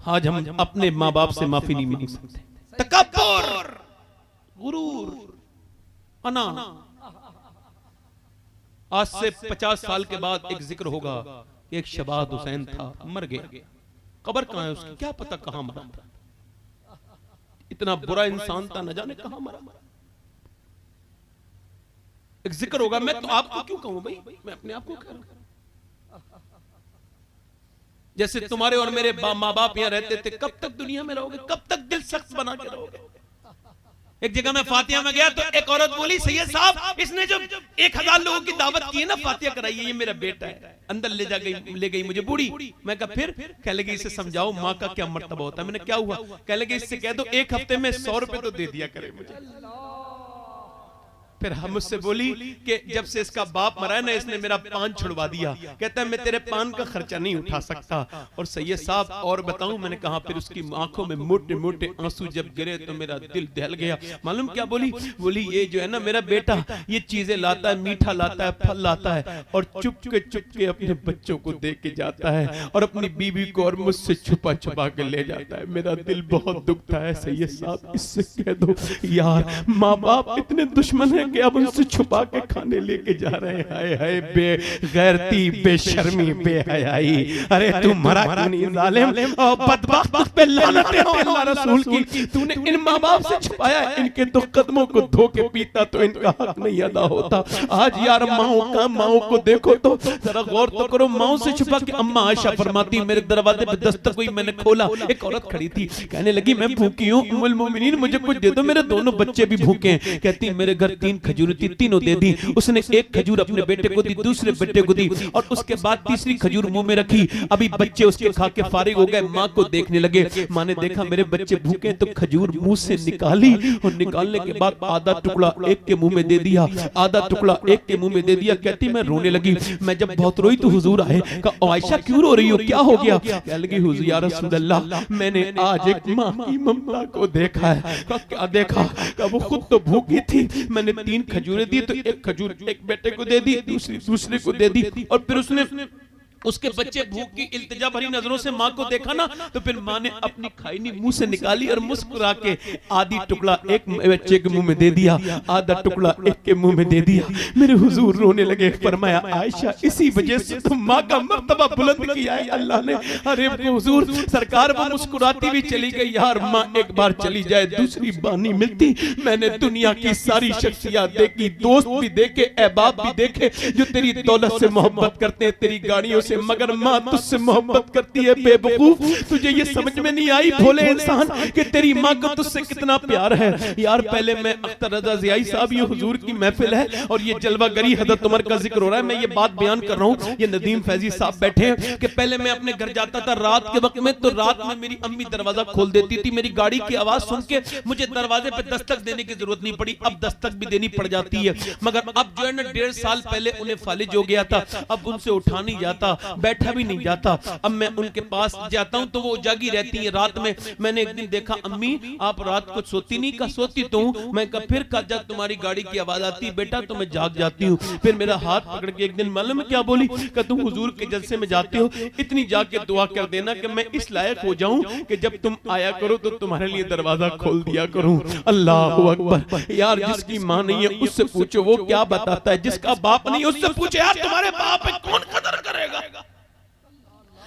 आज हम अपने माँ बाप से माफी नहीं मांग सकते। तकब्बुर, गुरूर, अना। आज से 50 साल के बाद एक जिक्र होगा, एक शबाद हुसैन था, मर गया, कब्र कहां है उसकी, क्या पता कहां मरा था, इतना बुरा इंसान था, न जाने कहां मरा। एक जिक्र होगा, मैं तो आपको क्यों कहूं भाई, मैं अपने आप को कह रहा हूं। जैसे तुम्हारे और मेरे माँ बाप यहाँ रहते थे, कब तक दुनिया में रहोगे, कब तक दिल सख्त बना के रहोगे। एक जगह मैं फातिया में गया तो एक औरत बोली, सैयद साहब इसने जो 1000 लोगों की दावत की है ना, फातिया कराई है, ये मेरा बेटा है। अंदर ले गई मुझे बूढ़ी। मैं कहा फिर? कह लगी इसे समझाओ माँ का क्या मर्तबा होता है। मैंने क्या हुआ? कह लगी इससे कह दो 1 हफ्ते में 100 रुपए तो दे दिया करे मुझे। फिर हम मुझसे बोली कि जब से इसका बाप मरा है ना, इसने मेरा पान छुड़वा दिया। कहता है मैं तेरे पान का खर्चा नहीं उठा सकता। और सैयद साहब और बताऊं, मैंने कहा फिर उसकी आंखों में मोटे मोटे आंसू जब गिरे तो मेरा दिल दहल गया। मालूम क्या बोली? बोली ये जो है ना मेरा बेटा, ये चीजें लाता है, मीठा लाता है, फल लाता है, और चुप के अपने बच्चों को दे के जाता है, और अपनी बीवी को और मुझसे छुपा छुपा के ले जाता है। मेरा दिल बहुत दुखता है सैयद साहब, इससे कह दो यार माँ बाप इतने दुश्मन है कि अब उनसे छुपा के खाने लेके जा रहे हैं। हाय हाय बेगैरती, बेशर्मी, बेहयाई। अरे तू मरा क्यों नहीं जालिम और बदबख्त पे लानत हो अल्लाह रसूल की। तूने इन माँ बाप से छुपाया, इनके तो कदमों को धो के पीता तो इनका हक नहीं अदा होता। आज यार माओ को देखो तो जरा गौर तो करो, माओ से छुपा के। अम्मा आयशा फरमाती मेरे दरवाजे पे दस्तक हुई, मैंने खोला, एक औरत खड़ी थी, कहने लगी मैं भूखी हूँ उम्मुल मोमिनीन, मुझे कुछ दे दो, मेरे दोनों बच्चे भी भूखे हैं। कहती मेरे घर 3 खजूर थी, तीनों दे दी। उसने एक खजूर अपने बेटे को दी, दूसरे बेटे को दी, और उसके बाद तीसरी खजूर मुंह में रखी। अभी बच्चे उसके खा के फारिग हो गए, माँ को देखने लगे। माँ ने देखा मेरे बच्चे भूखे, तो खजूर मुंह से निकाली, और निकालने के बाद आधा टुकड़ा एक के मुंह में दे दिया, आधा टुकड़ा एक के मुंह में दे दिया। कहती मैं रोने लगी। मैं जब बहुत रोई तो हुजूर आए, कहा आयशा क्यों रो रही हो, क्या हो गया? कह लगी हुजूर या रसूल अल्लाह, मैंने आज एक माँ की ममता को देखा है। क्या देखा? कहा वो खुद तो भूखी थी, मैंने 3 खजूरें दी, तो एक खजूर एक बेटे को दे दी, दूसरे को दे दी, और फिर उसने उसके बच्चे भूख की इल्तिजा भरी नजरों से माँ को देखा ना, तो फिर माँ ने अपनी खाईनी मुंह से निकाली और मुस्कुरा के आधी टुकड़ा एक बच्चे के मुंह में दे दिया, आधा टुकड़ा एक के मुंह में दे दिया। मेरे हुजूर रोने लगे। फरमाया आयशा इसी वजह से तो माँ का मर्तबा बुलंद किया है अल्लाह ने। अरे हुजूर सरकार वो मुस्कुराती भी चली गई। यार माँ एक बार चली जाए दूसरी बार नहीं मिलती। मैंने दुनिया की सारी शख्सियत देखी, दोस्त भी देखे, अहबाब भी देखे, जो तेरी दौलत से मोहब्बत करते हैं, तेरी गाड़ियों से, मगर माँ तुझसे मोहब्बत करती है। बेवकूफ, तुझे ये समझ में नहीं आई भोले इंसान कि तेरी माँ को तुझसे कितना प्यार है। यार पहले मैं अख्तर रजा ज़ियाई साहब, ये हुजूर की महफिल है और ये जलवागरी हज़रत उमर का जिक्र हो रहा है, मैं ये बात बयान कर रहा हूँ। ये नदीम फैजी साहब बैठे हैं कि पहले मैं अपने घर जाता था रात के वक्त में, तो रात में मेरी अम्मी दरवाजा खोल देती थी। मेरी गाड़ी की आवाज सुन के मुझे दरवाजे पे दस्तक देने की जरूरत नहीं पड़ी, अब दस्तक भी देनी पड़ जाती है। मगर अब जो है ना 1.5 साल पहले उन्हें फालिज हो गया था, अब उनसे उठा नहीं जाता, बैठा भी नहीं जाता। अब मैं उनके पास जाता हूं तो वो जागी रहती है रात में। मैंने एक दिन देखा अम्मी आप रात को सोती नहीं? का सोती तो हूं। मैं कहा फिर का जब तुम्हारी गाड़ी की आवाज आती है बेटा तो मैं जाग जाती हूँ। फिर मेरा हाथ पकड़ के एक दिन मालूम है क्या बोली? कि तुम हुजूर के जलसे में जाते हो, इतनी जाके दुआ कर देना कि मैं इस लायक हो जाऊं कि जब तुम आया करो तो तुम्हारे लिए दरवाजा खोल दिया करूं। अल्लाह अकबर। यार जिसकी माँ नहीं है उससे पूछो वो क्या बताता है, जिसका बाप नहीं है उससे पूछो यार तुम्हारे बाप पे कौन कदर करेगा।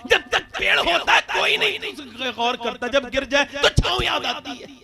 जब तक पेड़ होता है कोई नहीं गौर करता, जब गिर जाए तो छांव याद आती है।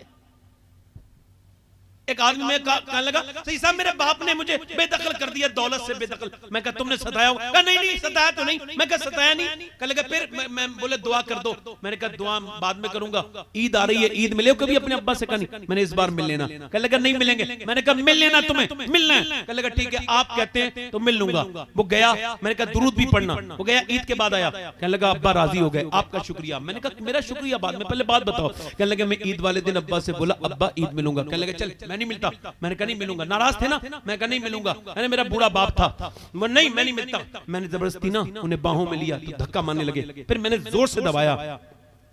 एक आदमी में कहने लगा सही साहब मेरे बाप ने मुझे बेदखल कर दिया, दौलत से बेदखल। मैं कहा तुमने सताया? कहा नहीं नहीं सताया तो नहीं। मैं कहा सताया नहीं? कहने लगा फिर मैं बोले दुआ कर दो। मैंने कहा दुआ बाद में करूंगा, ईद आ रही है, ईद मिले कभी अपने अब्बा से? कहा नहीं। मैंने इस बार मिल लेना। कहने लगा नहीं मिलेंगे। मैंने कहा मिल लेना, तुम्हें मिलना है। कहने लगा ठीक है आप कहते हैं तो मिल लूंगा। वो गया, मैंने कहा दुरूद भी पढ़ना। वो गया, ईद के बाद आया, कहने लगा अब्बा राजी हो गए, आपका शुक्रिया। मैंने कहा मेरा शुक्रिया बाद में, पहले बात बताओ। कहने लगा मैं ईद वाले दिन अब्बा से बोला अब्बा ईद मिलूंगा। कहने लगा चल मैं नहीं मिलता। मैंने कहा नहीं मिलूंगा। नाराज थे ना? मैं कहा नहीं मिलूंगा, मैंने मेरा बूढ़ा बाप था, नहीं मैं नहीं मिलता। मैंने जबरदस्ती ना उन्हें बाहों में लिया तो धक्का मारने लगे, फिर मैंने जोर से दबाया,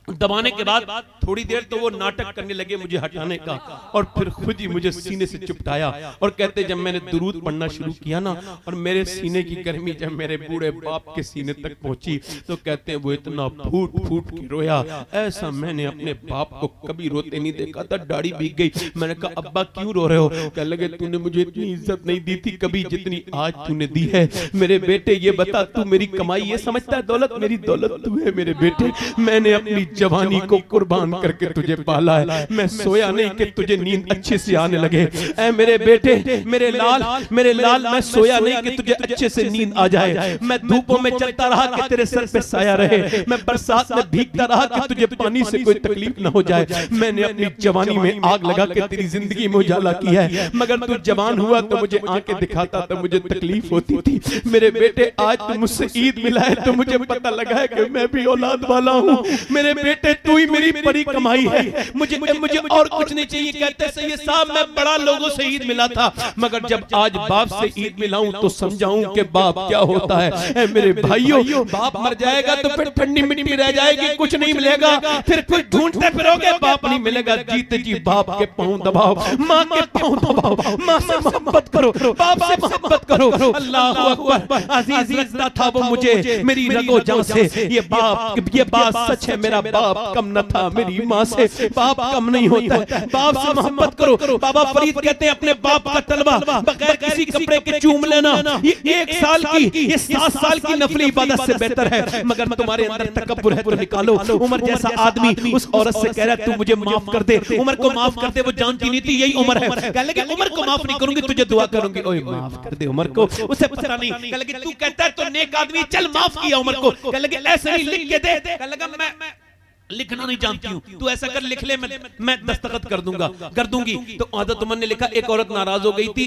दबाने के बाद थोड़ी देर तो वो नाटक करने लगे मुझे हटाने का, और फिर खुद ही मुझे सीने से चिपटाया और कहते जब मैंने दुरूद पढ़ना शुरू किया ना और मेरे सीने की गर्मी जब मेरे बूढ़े बाप के सीने तक पहुंची तो कहते हैं वो इतना फूट फूट के रोया, ऐसा मैंने अपने बाप को कभी रोते नहीं देखा था, दाढ़ी भीग गई। मैंने कहा अब्बा क्यों रो रहे हो? कहने लगे तूने मुझे इतनी इज्जत नहीं दी थी कभी जितनी आज तूने दी है। मेरे बेटे ये बता तू मेरी कमाई ये समझता है दौलत? मेरी दौलत तू है मेरे बेटे। मैंने अपनी जवानी को कुर्बान करके तुझे पाला है, मैं सोया नहीं कि तुझे नींद अच्छे से आने लगे। ऐ मेरे बेटे, मेरे लाल, मैं सोया नहीं कि तुझे अच्छे से नींद आ जाए। मैं धूपों में चलता रहा कि तेरे सर पे साया रहे, मैं बरसात में भीगता रहा कि तुझे पानी से कोई तकलीफ न हो जाए। मैंने अपनी जवानी में आग लगा के तेरी जिंदगी में उजाला किया है, मगर तू जवान हुआ तो मुझे आंखें दिखाता तो मुझे तकलीफ होती थी। मेरे बेटे आज तू मुझसे ईद मिला है तो मुझे पता लगा है कि मैं भी औलाद वाला हूँ। मेरे बेटे तू ही मेरी बड़ी कमाई है, मुझे और कुछ नहीं चाहिए। कहते सैयद साहब मैं बड़ा लोगों से ईद मिला था, मगर जब आज बाप से ईद मिलाऊं तो समझाऊं कि बाप क्या होता है। मेरे भाइयों, बाप मर जाएगा तो फिर ठंडी मिट्टी रह जाएगी, कुछ नहीं मिलेगा, फिर कुछ ढूंढते फिरोगे बाप नहीं मिलेगा। जीते जी बाप के पांव दबाओ, माँ के पांव दबाओ, माँ से मोहब्बत करो, बाप से मोहब्बत करो। अल्लाह अकबर। अजीज लगता था वो मुझे मेरी रगो जान से, ये बात सच है, मेरा बाप कम न था मेरी माँ से, बाप कम नहीं होता है, बाप से मोहब्बत करो। बाबा फरीद कहते हैं अपने बाप का तलबा बगैर किसी कपड़े के चूम लेना ये 1 साल की, ये 7 साल की नफली इबादत से बेहतर है। मगर तुम्हारे अंदर तकब्बुर है तो निकालो। उमर जैसा आदमी उस औरत से कह रहा है तू मुझे माफ कर दे, उमर को माफ कर दे। वो जानती नहीं थी यही उमर है। कहने लगे उमर को माफ नहीं करूंगी, तुझे दुआ करूंगी। ओए माफ कर दे उमर को, उसे पता नहीं। कहने लगे तू कहता है तो नेक आदमी, चल माफ किया उमर को। कहने लगे ऐसे नहीं लिख के दे। कहने लगा मैं लिखना नहीं जानती हूँ, तू ऐसा कर लिख ले, मैं दस्तखत कर दूंगी। तो हज़रत उमर ने लिखा। एक औरत नाराज हो गई थी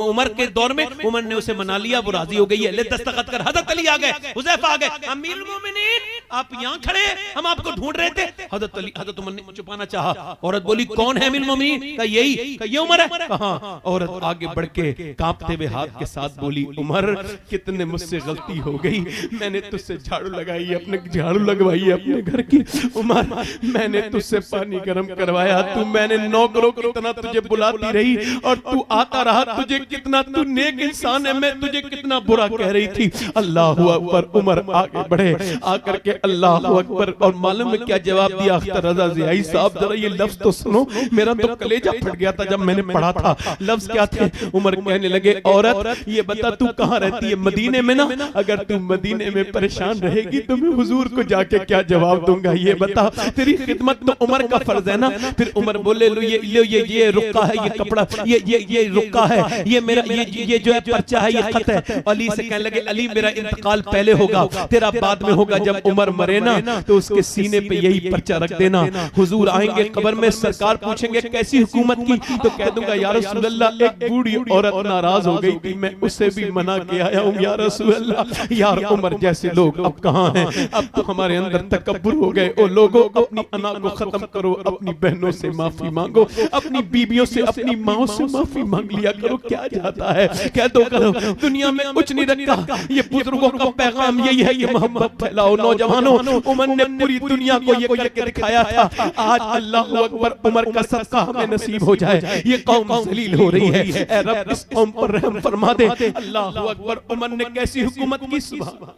उमर के दौर में, उमर ने उसे मना लिया, वो राजी हो गई है, ले दस्तखत कर। हज़रत अली आ गए, हुज़ैफा आ गए, अमीरुल मोमिनीन आप यहाँ खड़े, हम आपको ढूंढ रहे थे। हज़रत उमर ने छुपाना चाहा। औरत बोली कौन है अमीरुल मोमिनीन? कहा यही, कहा ये उमर है। कहा औरत आगे बढ़ के कांपते हुए हाथ के साथ बोली उमर कितने मुझसे गलती हो गई, मैंने तुझसे झाड़ू लगाई, अपने झाड़ू लगवाई अपने घर की। उमर मैंने तुझसे पानी गर्म करवाया, तू मैंने नौकरों की तरह तुझे बुलाती रही और तू आता रहा, तुझे कितना तू नेक इंसान है, मैं तुझे कितना बुरा कह रही थी। अल्लाह अकबर। उमर आगे बढ़े, आकर के अल्लाह अकबर। और मालूम है क्या जवाब दिया अख्तर रजा ज़ियाई साहब? जरा ये लफ्ज तो सुनो, मेरा तो कलेजा फट गया था जब मैंने पढ़ा था। लफ्ज क्या थे? उमर कहने लगे औरत ये बता तू कहाँ रहती है? मदीने में ना? अगर तू मदीने में परेशान रहेगी तो मैं हुजूर को जाके क्या जवाब दूंगा, ये बता। तेरी खिदमत तो उमर का फर्ज है ना। फिर उमर बोले लो ये रुक्का है, ये कपड़ा, ये रुक्का है, ये मेरा ये जो है पर्चा है, ये खत है। अली से कहने लगे अली मेरा इंतकाल पहले होगा, तेरा बाद में होगा। जब उमर मरे ना तो उसके सीने पे यही पर्चा रख देना। हुजूर आएंगे कब्र में, सरकार पूछेंगे कैसी हुकूमत की, तो कह दूंगा या रसूल अल्लाह एक बूढ़ी औरत नाराज हो गई थी, मैं उससे भी मना के आया हूँ या रसूल अल्लाह। यार उमर जैसे लोग अब कहाँ हैं? अब तो हमारे अंदर तकब्बुर हो गए। ओ लोगों अपनी अना को खत्म करो, अपनी बहनों से माफी मांगो, अपनी बीबियों से, अपनी माओ से माफी मांग लिया करो। क्या जाता है, कह दो करो, दुनिया में कुछ नहीं रखा। ये बुजुर्गों का पैगाम यही है कि मोहब्बत फैलाओ। नौजवानों, उमर ने पूरी दुनिया को ये करके दिखाया था। आज अल्लाह अकबर उमर का सदका हमें नसीब हो जाए। ये कौम जलील हो रही है, ऐ रब इस कौम पर रहम फरमा दे। अल्लाह अकबर। उमर ने कैसी हुकूमत की, सुभान,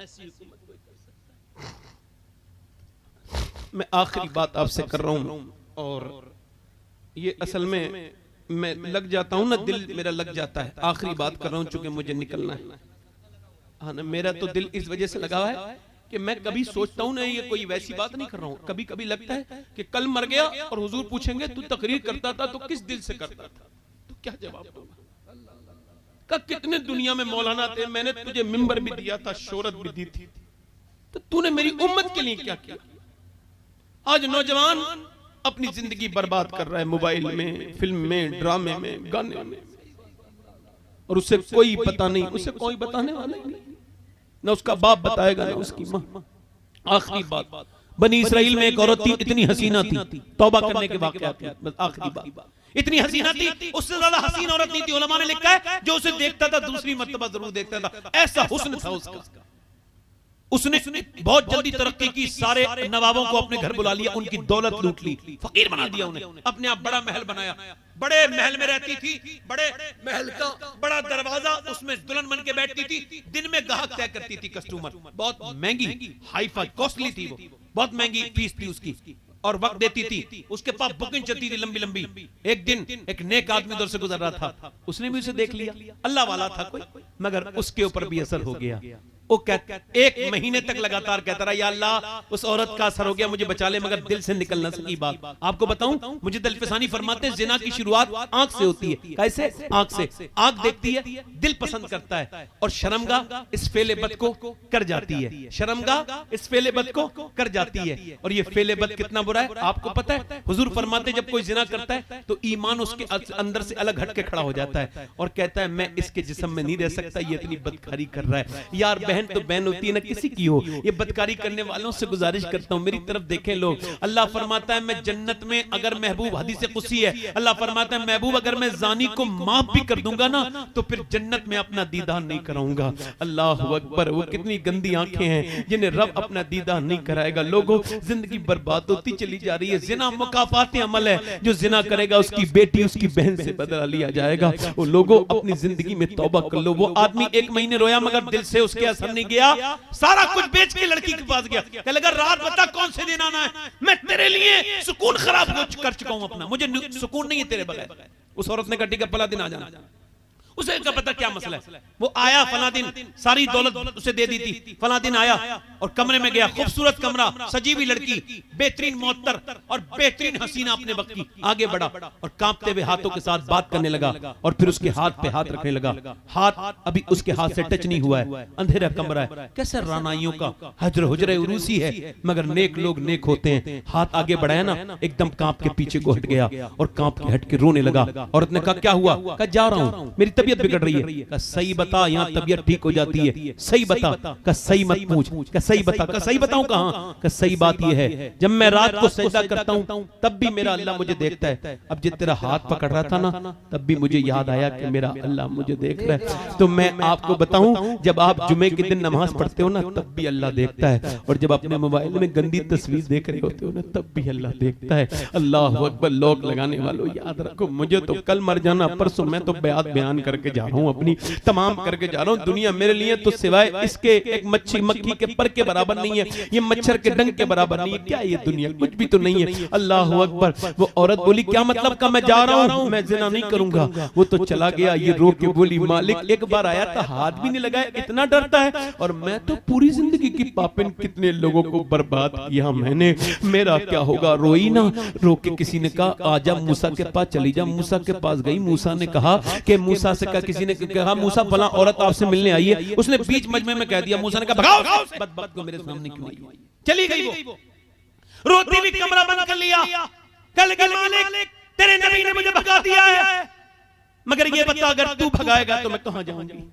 ऐसी हुकूमत। मैं आखिरी बात आपसे कर रहा हूं और ये असल में मैं लग जाता हूं ना, दिल मेरा लग जाता है। आखिरी बात कर रहा हूं चूंकि मुझे निकलना है। हाँ ना, मेरा तो दिल इस वजह से लगा है कि मैं कभी सोचता हूं ना, ये कोई वैसी बात नहीं कर रहा हूं, कभी कभी लगता है कि कल मर गया और हुजूर पूछेंगे तू तकरीर करता था तो किस दिल से करता था, तो क्या जवाब दूंगा? का कितने दुनिया में मौलाना थे, मैंने तुझे मिंबर भी दिया था, शोहरत भी दी थी, तो तूने मेरी उम्मत के लिए क्या किया? आज नौजवान अपनी जिंदगी बर्बाद कर रहा है मोबाइल में, फिल्म में, ड्रामे में, गाने में, और उसे कोई पता नहीं, उसे कोई बताने वाला नहीं, ना उसका बाप बताएगा ना उसकी माँ। आखिरी बात, बनी इसराइल में एक औरत थी, इतनी हसीना थी, तौबा करने के वाक़यात थी। बस आखिरी बात, इतनी हसीना थी, उससे ज्यादा हसीन औरत नहीं थी। उलमा ने लिखा है जो उसे देखता था दूसरी मर्तबा जरूर देखता था, ऐसा हुस्न था उसका। उसने बहुत जल्दी तरक्की की, सारे नवाबों को अपने घर बुला लिया, उनकी दौलत लूट ली, फकीर बना दिया उन्हें, अपने आप बड़ा महल बनाया, बड़े महल में रहती थी, बड़े महल का बड़ा दरवाजा, उसमें दुल्हन बन के बैठती थी, दिन में गाहक तय करती थी कस्टमर, बहुत महंगी हाई फाई कॉस्टली थी वो, बहुत महंगी फीस थी उसकी, और वक्त देती थी, उसके पास बुकिंग चलती थी लंबी लंबी। एक दिन एक नेक आदमी उधर से गुजर रहा था, उसने भी उसे देख लिया, अल्लाह वाला था कोई, मगर उसके ऊपर भी असर हो गया। वो एक महीने तक लगातार कहता रहा, या अल्लाह उस औरत का असर हो गया, मुझे बचा ले, मगर दिल से निकल ना सकी बात। आपको बताऊं, मुझे दिलफिसानी फरमाते, जिना की शुरुआत आंख से होती है। कैसे? आंख से। आंख देखती है, दिल पसंद करता है, और शर्मगाह इस फेले बद को कर जाती है, शर्मगाह इस फेले बद को कर जाती है। और ये फेले बद कितना बुरा है आपको पता है? हुजूर फरमाते, जब कोई जिना करता है तो ईमान उसके अंदर से अलग हट के खड़ा हो जाता है, और कहता है मैं इसके जिस्म में नहीं रह सकता, ये इतनी बदकारी कर रहा है। यार बहन तो बहन होती है ना, किसी की हो, ये बदकारी करने वालों से गुजारिश करता हूं, मेरी तरफ देखें लोग। अल्लाह फरमाता है, मैं जन्नत में अगर महबूब, हदीस कुदसी है, अल्लाह फरमाता है महबूब अगर मैं जानी को माफ भी कर दूंगा ना, तो फिर जन्नत में अपना दीदार नहीं कराऊंगा। अल्लाह अकबर। वो कितनी गंदी आंखें हैं जिन्हें रब अपना दीदार नहीं कराएगा। लोगों, जिंदगी बर्बाद होती चली जा रही है। जिना मुकाफाती अमल है, जो जिना करेगा उसकी बेटी उसकी बहन से बदला लिया जाएगा। वो लोगों, अपनी जिंदगी में तौबा कर लो। वो आदमी 1 महीने रोया, मगर दिल से उसके असर नहीं गया, सारा कुछ बेच के लड़की के पास गया, कहने लगा रात बता कौन से दिन आना है, मैं तेरे लिए सुकून खराब कर चुका हूं अपना, मुझे सुकून नहीं है तेरे बगैर। उस औरत ने कहा ठीक है, फला दिन आ जाना। उसे क्या पता क्या मसला है। वो आया फला दिन, सारी दौलत उसे दे दी थी, फला दिन आया और कमरे में गया, खूबसूरत कमरा, सजी हुई लड़की, बेहतरीन मुअत्तर और बेहतरीन हसीना अपने वक्त की। आगे बढ़ा और कांपते हुए हाथों के साथ बात करने लगा, और फिर उसके हाथ पे हाथ रखने लगा। हाथ अभी उसके हाथ से टच नहीं हुआ है, अंधेरा कमरा है, कैसे रानाइयों का हजर हुजरे उरूसी है, मगर नेक लोग नेक होते हैं। हाथ आगे बढ़ाया ना, एकदम कांप के पीछे को हट गया और कांप के हट के रोने लगा। औरत ने कहा क्या हुआ? कहा जा रहा हूं, मेरी तबीयत बिगड़ रही है। का सही बता, यहाँ तबीयत ठीक हो जाती है, सही बता। का सही मत पूछ, का सही बता। का सही बताऊं कहां? का सही बात यह है, जब मैं रात को सजदा करता हूं तब भी मेरा अल्लाह मुझे देखता है। अब जब तेरा हाथ पकड़ रहा था ना, तब भी मुझे याद आया कि मेरा अल्लाह मुझे देख रहा है। तो मैं आपको बताऊं, जब आप जुमे के दिन नमाज पढ़ते हो ना, तब भी अल्लाह देखता है, और जब अपने मोबाइल में गंदी तस्वीर देख रहे होते हो ना, तब भी अल्लाह देखता है। अल्लाह अकबर। लोग लगाने वालों, याद रखो, मुझे तो कल मर जाना, परसों मैं तो बयान करके जा रहा हूं, अपनी तमाम करके जा रहा हूं। दुनिया मेरे लिए तो सिवाय इसके एक मक्खी के पर के बराबर नहीं है, ये मच्छर के डंक के बराबर नहीं है। क्या ये दुनिया कुछ भी तो नहीं है। अल्लाह अकबर। वो औरत बोली क्या मतलब का? मैं जा रहा हूं, मैं जिना नहीं करूंगा। वो तो चला गया। ये रो के बोली मालिक एक बार आया था, हाथ भी नहीं लगाया, इतना डरता है, और मैं तो पूरी जिंदगी की पापिन, कितने लोगों को बर्बाद किया मैंने, मेरा क्या होगा? रोई ना। रो के किसी ने कहा आजा मूसा के पास चली जा। मूसा के पास गई। मूसा ने कहा कि मूसा से कहा, किसी ने कहा मूसा फला औरत आपसे मिलने आई है। उसने बीच मजमे में कह दिया। मूसा ने कहा भगाओ बदबख्त को मेरे सामने क्यों आई? चली गई वो, रोती भी कमरा बंद कर लिया। कल के मालिक तेरे नबी ने मुझे भगा दिया है, मगर ये बता अगर तू भगाएगा तो मैं कहां जाऊंगी?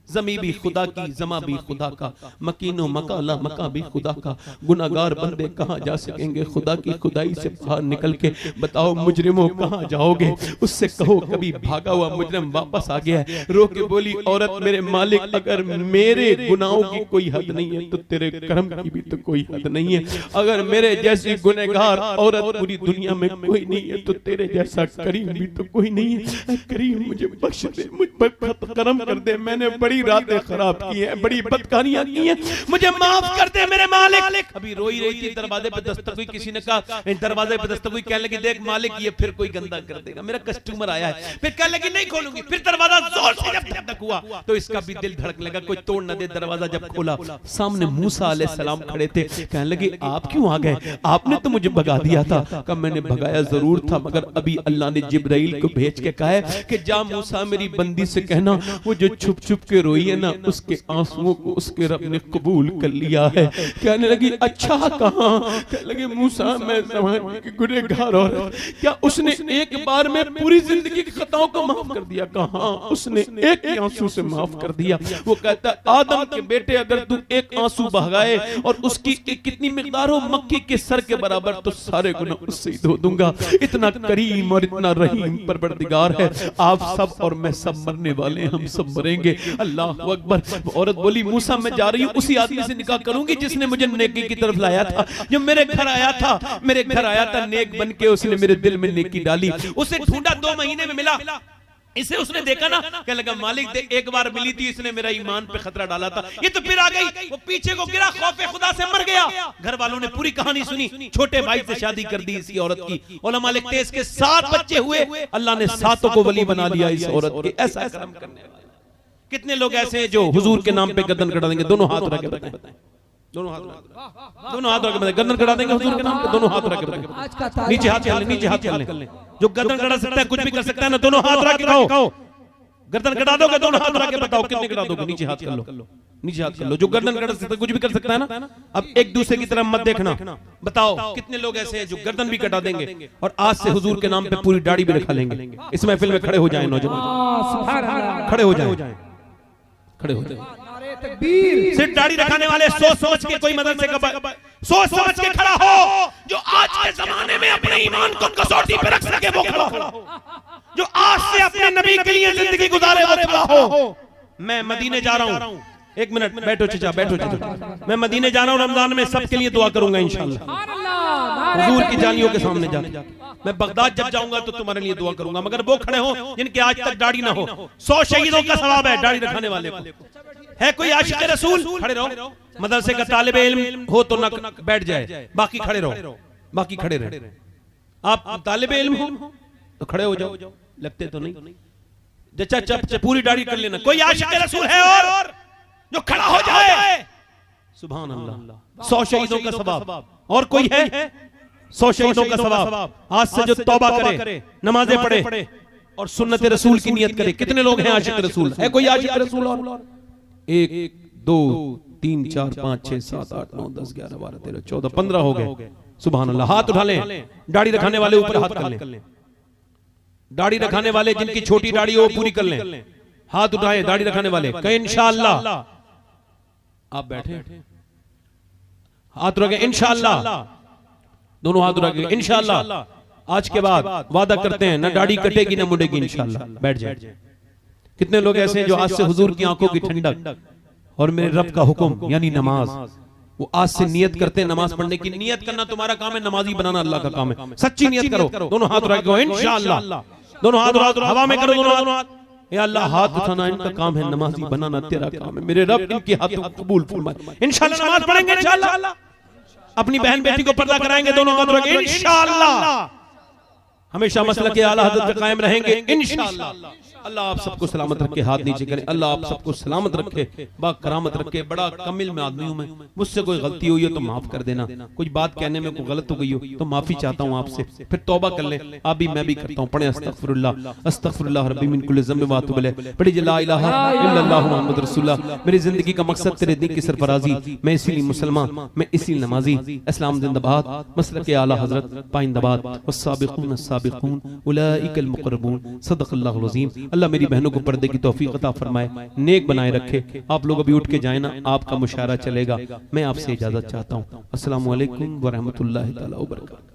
जमी भी खुदा की, जमा भी खुदा का, मकीनो मकाला मका भी खुदा का, गुनाहगार बंदे कहां जा सकेंगे? खुदा की खुदाई से बाहर निकल के बताओ मुजरिमों कहां जाओगे? उससे कहो कभी भागा हुआ मुजरिम वापस आ गया है। रो के बोली औरत मेरे मालिक अगर मेरे गुनाहों की कोई हद नहीं है तो तेरे करम की भी तो कोई हद नहीं है। अगर मेरे जैसी गुनहगार औरत पूरी दुनिया में कोई नहीं है तो तेरे जैसा करीम भी तो कोई नहीं है। करीम मुझे बख्श दे, मुझ पर करम कर दे, मैंने बड़ी रातें खराब की हैं, बड़ी बदकारियां की हैं, मुझे माफ कर दे मेरे मालिक। अभी रोई रही थी, दरवाजे पे दस्तक हुई, किसी ने कहा दरवाजे पे दस्तक हुई, कहने लगी देख मालिक ये फिर कोई गंदा कर देगा, मेरा कस्टमर आया है। फिर कहने लगी नहीं खोलूंगी। फिर दरवाजा जोर से जब धक हुआ तो इसका भी दिल धड़कने लगा, कोई तोड़ न दे। दरवाजा जब खोला, सामने मूसा अलैहिस्सलाम खड़े थे। कहने लगे आप क्यों आ गए? आपने तो मुझे भगा दिया था। कहा मैंने भगाया जरूर था, मगर अभी अल्लाह ने जिब्राइल को भेज के कहा है कि जा मूसा मेरी बंदी से कहना वो जो छुप छुप के रोई है ना, उसके आंसुओं को उसके रब ने कबूल कर लिया है। कहने लगी अच्छा कहां? कहने लगे मूसा मैं ज़माने की गुनहगार औरत, क्या उसने एक बार में पूरी जिंदगी की खताओं को माफ कर दिया? कहां? उसने एक ही आंसू से माफ कर दिया। वो कहता आदम के बेटे अगर तू एक आंसू बहाए और उसकी कितनी मिकदार हो मक्खी के सर के बराबर, तो सारे गुनाह उससे ही धो दूंगा। इतना करीम और इतना रहीम परवरदिगार है। आप सब और मैं सब मरने वाले, हम सब मरेंगे। अल्लाह अकबर। औरत बोली मूसा मैं जा रही हूँ उसी आदमी से निकाह करूंगी जिसने मुझे नेकी की तरफ लाया था, जो मेरे घर आया था नेक बन के, उसने मेरे दिल में नेकी डाली। उसे ढूंढा 2 महीने में मिला, इसे उसने देखा ना, कहने लगा मालिक दे, एक बार मिली थी, इसने मेरा ईमान पे खतरा डाला था, ये तो फिर आ गई। वो पीछे को गिरा, खौफे खुदा से मर गया। घर वालों ने पूरी कहानी सुनी, छोटे भाई से शादी कर दी इसी औरत की। उलमा लिखते हैं इसके 7 बच्चे हुए, अल्लाह ने 7 को वली बना लिया इस औरत के। ऐसा करम करने वाले कितने लोग ऐसे हैं जो हुजूर के नाम पे गर्दन कटा देंगे? दोनों हाथ रख के बताएं, दोनों हाथ रख के बताएं, गर्दन कटा देंगे हुजूर के नाम पे, दोनों हाथ रख के बताएं। नीचे हाथ कर ले, नीचे हाथ कर ले। जो गर्दन कटा सकता है, कुछ भी कर सकता है ना, दोनों हाथ रख के कहो गर्दन कटा दोगे, दोनों हाथ रख के बताओ कितने कटा दोगे? नीचे हाथ कर लो, नीचे हाथ कर लो। जो गर्दन कटा सकता है, कुछ भी कर सकता है ना। अब एक दूसरे की तरफ मत देखना, बताओ कितने लोग ऐसे हैं जो गर्दन भी कटा देंगे और आज से हुजूर के नाम पे पूरी दाढ़ी भी रखा लेंगे। इस महफिल में खड़े हो जाए नौजवान, खड़े हो जाए, खड़े हो जाए। सिर्फ दाढ़ी रखाने वाले सोच समझ के, कोई मदद से सोच समझ के खड़ा हो। जो आज के जमाने में अपने ईमान को कसौटी पे रख सके वो खड़ा हो। जो आज से अपने नबी के लिए जिंदगी गुजारे वो खड़ा हो। मैं मदीने जा रहा हूँ, एक मिनट बैठो चचा, बैठो चचा। मैं मदीने जा रहा हूँ, रमजान में सबके लिए दुआ करूंगा इंशाअल्लाह, हुजूर की जालियों के सामने जाके। मैं बगदाद जब जाऊंगा तो तुम्हारे लिए दुआ करूंगा, मगर वो खड़े हो जिनके आज तक दाढ़ी ना हो। 100 शहीदों का सवाब है दाढ़ी रखने वाले को। है कोई आशिक रसूल? खड़े रहो। मदरसे का तालिब इल्म हो तो ना बैठ जाए, बाकी खड़े रहो, बाकी खड़े रहे। आप तालिब इल्म हो तो खड़े हो जाओ, लगते तो नहीं। जच्चा चप पूरी दाढ़ी कर लेना। कोई आशिक रसूल है और जो खड़ा हो जाए? सुभान अल्लाह। 100 शहीदों का सवाब। और कोई है? 100 शहीदों का सवाब। आज से जो तौबा करे, नमाजें पढ़े और सुन्नत रसूल की नियत करे। कितने लोग हैं आशिक रसूल? है कोई आशिक रसूल? और 1 2 3 4 5 6 7 8 9 10 11 12 13 14 15 हो गए। सुभान अल्लाह। हाथ उठा लें। दाढ़ी रखाने वाले ऊपर हाथ कर लें। दाढ़ी रखाने वाले जिनकी छोटी दाढ़ी हो पूरी कर लें, हाथ उठाए। दाढ़ी रखाने वाले कहें इंशाअल्लाह। आप बैठे, हाथ रखे इंशाअल्लाह, दोनों हाथ रखे इंशाअल्लाह। आज के बाद वादा करते हैं ना दाढ़ी कटेगी ना मुड़ेगी इंशाअल्लाह। बैठ जाए। कितने लोग ऐसे हैं जो आज से हुजूर की आंखों की ठंडक और मेरे रब का हुक्म यानी नमाज, वो आज से नियत करते हैं नमाज पढ़ने की। नियत करना तुम्हारा काम है, नमाजी बनाना अल्लाह का काम है। सच्ची नियत करो। दोनों हाथ रखो इंशाअल्लाह, दोनों हाथ हवा में करो, दोनों हाथ। या अल्लाह हाथ उठाना इनका काम है, नमाजी बनाना तेरा काम है। मेरे रब इनके हाथों को कबूल फरमाए। इंशाअल्लाह नमाज पढ़ेंगे, इंशाअल्लाह अपनी बहन बेटी को पर्दा कराएंगे, दोनों हाथ रखेंगे इंशाअल्लाह। हमेशा मसलक आला हज़रत पे कायम रहेंगे इंशाअल्लाह। अल्लाह आप सबको सलामत रखे, हाथ नीचे करें। अल्लाह आप सबको सलामत रखे, बाकरामत रखे। बड़ा कमिल में आदमी हूं मैं, मुझसे कोई गलती हुई हो तो माफ कर देना, कुछ बात कहने में कोई गलत हो गई हो तो माफी चाहता हूं आपसे। फिर तौबा कर ले, आप भी मैं भी करता हूं। पढ़े अस्तगफिरुल्लाह अस्तगफिरुल्लाह रब्बी मिन कुल्लि ज़ंब व अतूबु इलैह। पढ़िए ला इलाहा इल्लल्लाहु मुहम्मद रसूलुल्लाह। मेरी जिंदगी का मकसद तेरे दीन की सरफराजी, मैं इसीलिए मुसलमान, मैं इसीलिए नमाजी। इस्लाम जिंदाबाद, मसलक आला हज़रत पाइंदाबाद। वस्साबिकून अस्साबिकून उलाइकल मुक़र्रबून। सदक़ल्लाहुल अज़ीम। अल्लाह मेरी बहनों को पर्दे की तौफीक अता फरमाए, नेक बनाए रखे। आप लोग अभी उठ के जाए ना, आपका मुशायरा चलेगा। मैं आपसे इजाजत चाहता हूँ। अस्सलामु अलैकुम व रहमतुल्लाहि तआला व बरकातहू।